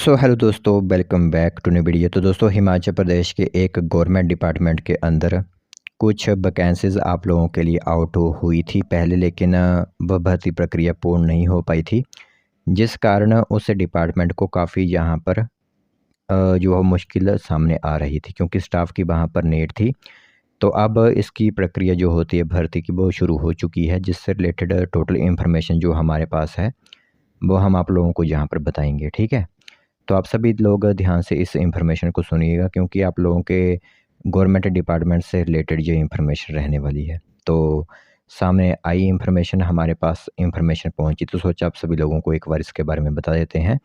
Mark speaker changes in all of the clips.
Speaker 1: सो hello दोस्तों, welcome back to new video. तो दोस्तों, हिमाचल प्रदेश के एक गवर्नमेंट डिपार्टमेंट के अंदर कुछ वैकेंसीज़ आप लोगों के लिए आउट हुई थी पहले, लेकिन वह भर्ती प्रक्रिया पूर्ण नहीं हो पाई थी, जिस कारण उस डिपार्टमेंट को काफ़ी यहाँ पर जो है मुश्किल सामने आ रही थी, क्योंकि स्टाफ की वहाँ पर नीड थी। तो अब इसकी प्रक्रिया जो होती है भर्ती की, वो शुरू हो चुकी है, जिससे रिलेटेड टोटल इन्फॉर्मेशन जो हमारे पास है वो हम आप लोगों को यहाँ पर बताएंगे। ठीक है, तो आप सभी लोग ध्यान से इस इन्फॉर्मेशन को सुनिएगा, क्योंकि आप लोगों के गवर्नमेंट डिपार्टमेंट से रिलेटेड ये इन्फॉर्मेशन रहने वाली है। तो सामने आई इन्फॉर्मेशन, हमारे पास इन्फॉर्मेशन पहुंची, तो सोचा आप सभी लोगों को एक बार इसके बारे में बता देते हैं।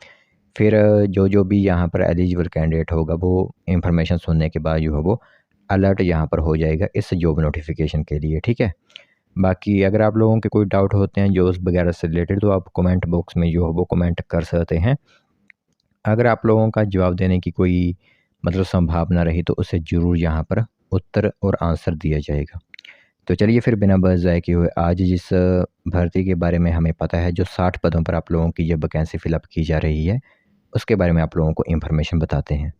Speaker 1: फिर जो भी यहाँ पर एलिजिबल कैंडिडेट होगा वो इन्फॉर्मेशन सुनने के बाद जो है वो अलर्ट यहाँ पर हो जाएगा इस जॉब नोटिफिकेशन के लिए। ठीक है, बाकी अगर आप लोगों के कोई डाउट होते हैं जॉब्स वगैरह से रिलेटेड, तो आप कमेंट बॉक्स में जो है वो कमेंट कर सकते हैं। अगर आप लोगों का जवाब देने की कोई संभावना रही, तो उसे ज़रूर यहाँ पर उत्तर और आंसर दिया जाएगा। तो चलिए फिर बिना बस ज़ाये किए हुए आज जिस भर्ती के बारे में हमें पता है, जो 60 पदों पर आप लोगों की ये वैकेंसी फिलअप की जा रही है, उसके बारे में आप लोगों को इन्फॉर्मेशन बताते हैं।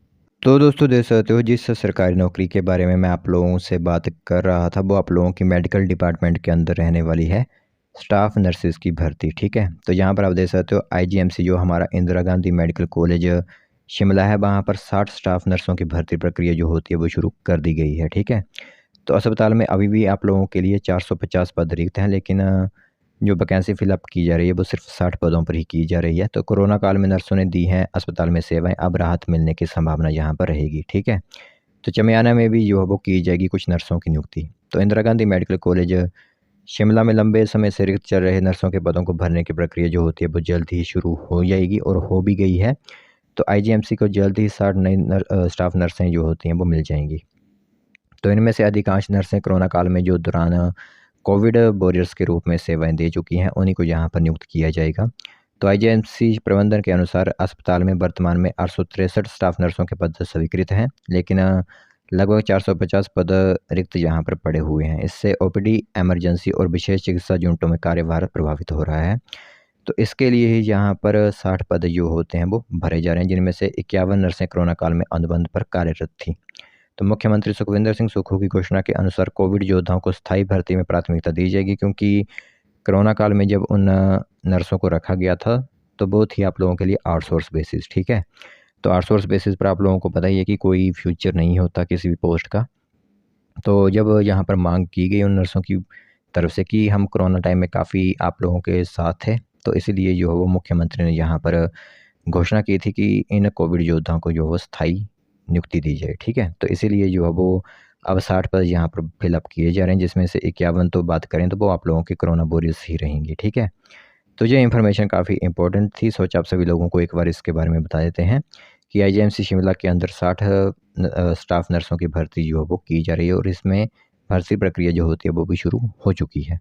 Speaker 1: तो दोस्तों, देख सकते हो जिस सरकारी नौकरी के बारे में मैं आप लोगों से बात कर रहा था, वो आप लोगों की मेडिकल डिपार्टमेंट के अंदर रहने वाली है, स्टाफ नर्सेज़ की भर्ती। ठीक है, तो यहाँ पर आप देख सकते हो आईजीएमसी जो हमारा इंदिरा गांधी मेडिकल कॉलेज शिमला है, वहाँ पर 60 स्टाफ नर्सों की भर्ती प्रक्रिया जो होती है वो शुरू कर दी गई है। ठीक है, तो अस्पताल में अभी भी आप लोगों के लिए 450 पद रिक्त हैं, लेकिन जो वैकेंसी फिलअप की जा रही है वो सिर्फ 60 पदों पर ही की जा रही है। तो कोरोना काल में नर्सों ने दी हैं अस्पताल में सेवाएं, अब राहत मिलने की संभावना यहाँ पर रहेगी। ठीक है, तो चमियाना में भी जो है वो की जाएगी कुछ नर्सों की नियुक्ति। तो इंदिरा गांधी मेडिकल कॉलेज शिमला में लंबे समय से रिक्त चल रहे नर्सों के पदों को भरने की प्रक्रिया जो होती है वो जल्द ही शुरू हो जाएगी और हो भी गई है। तो आईजीएमसी को जल्द ही 60 नई स्टाफ नर्सें जो होती हैं वो मिल जाएंगी। तो इनमें से अधिकांश नर्सें कोरोना काल में जो दौरान कोविड वॉरियर्स के रूप में सेवाएं दे चुकी हैं, उन्हीं को यहाँ पर नियुक्त किया जाएगा। तो आईजीएमसी प्रबंधन के अनुसार अस्पताल में वर्तमान में 863 स्टाफ नर्सों के पद स्वीकृत हैं, लेकिन लगभग 450 पद रिक्त यहाँ पर पड़े हुए हैं। इससे ओपीडी, इमरजेंसी और विशेष चिकित्सा यूनिटों में कार्यभार प्रभावित हो रहा है। तो इसके लिए ही यहाँ पर 60 पद जो होते हैं वो भरे जा रहे हैं, जिनमें से 51 नर्सें कोरोना काल में अनुबंध पर कार्यरत थीं। तो मुख्यमंत्री सुखविंदर सिंह सुक्खू की घोषणा के अनुसार कोविड योद्धाओं को स्थायी भर्ती में प्राथमिकता दी जाएगी, क्योंकि कोरोना काल में जब उन नर्सों को रखा गया था तो वो थी आप लोगों के लिए आउटसोर्स बेसिस। ठीक है, तो आउटसोर्स बेसिस पर आप लोगों को पता ही है कि कोई फ्यूचर नहीं होता किसी भी पोस्ट का। तो जब यहाँ पर मांग की गई उन नर्सों की तरफ से कि हम कोरोना टाइम में काफ़ी आप लोगों के साथ थे, तो इसीलिए जो है वो मुख्यमंत्री ने यहाँ पर घोषणा की थी कि इन कोविड योद्धाओं को जो है वो स्थायी नियुक्ति दी जाए। ठीक है, तो इसीलिए जो है वो अब 60 पद यहाँ पर फिलअप किए जा रहे हैं, जिसमें से 51 तो बात करें तो वो आप लोगों के कोरोना वॉरियर्स ही रहेंगी। ठीक है, तो ये इन्फॉर्मेशन काफ़ी इंपॉर्टेंट थी, सोचा आप सभी लोगों को एक बार इसके बारे में बता देते हैं कि आईजीएमसी शिमला के अंदर 60 स्टाफ नर्सों की भर्ती जो है वो की जा रही है और इसमें भर्ती प्रक्रिया जो होती है वो भी शुरू हो चुकी है।